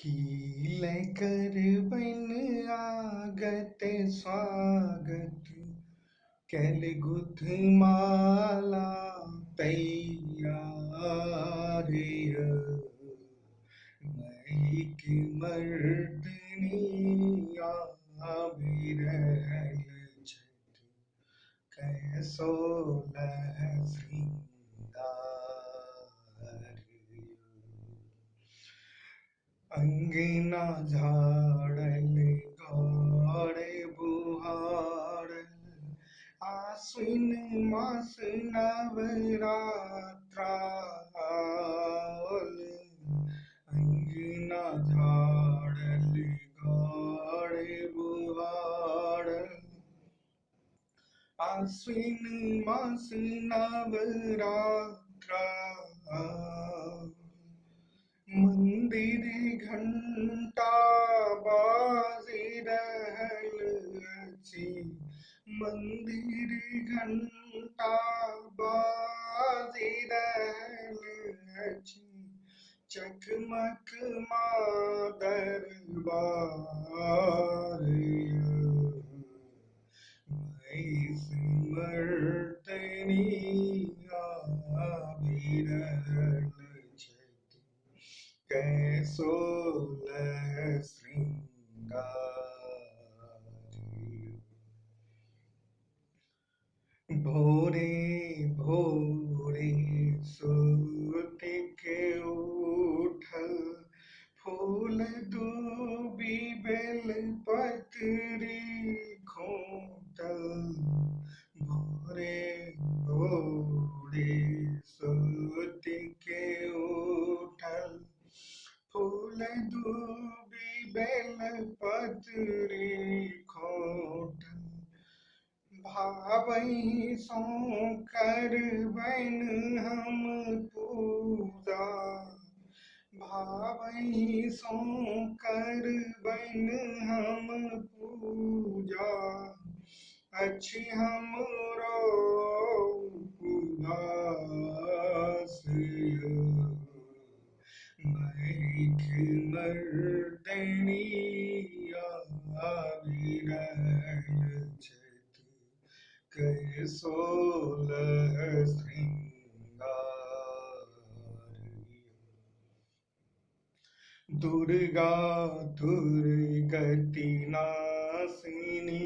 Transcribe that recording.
कीलकर बन आगत स्वागत कैल गुथ माला तैयार मैक मर्दनी बिरल छठ कैसो लह श्रृंगार अंगना झाड़ल गौड़े बुहारल आश्विन मास नवरात्राल अंगना झाड़ल गौड़े बुहारल आश्विन मास नवरात्राल मंदिर घंटा बाजी रहल अछि मंदिर घंटा बाजी रहल अछि चकमक दरबार महिष मर्दनी बिरल छथि कैसो लह श्रृंगार भोरे भोरे सुति के उठल फूल दूबी बेल पत्री खोटल भोरे भोरे सुति के उठल फूल दूबी बेल पत्री खोटल भावई सो करबैन हम पूजा भावई सो करबैन हम पूजा अछि हमरो उपास मैख मर्दनी बिरल छथि कैसो लह श्रृंगार दुर्गा दुर्गति नाशिनी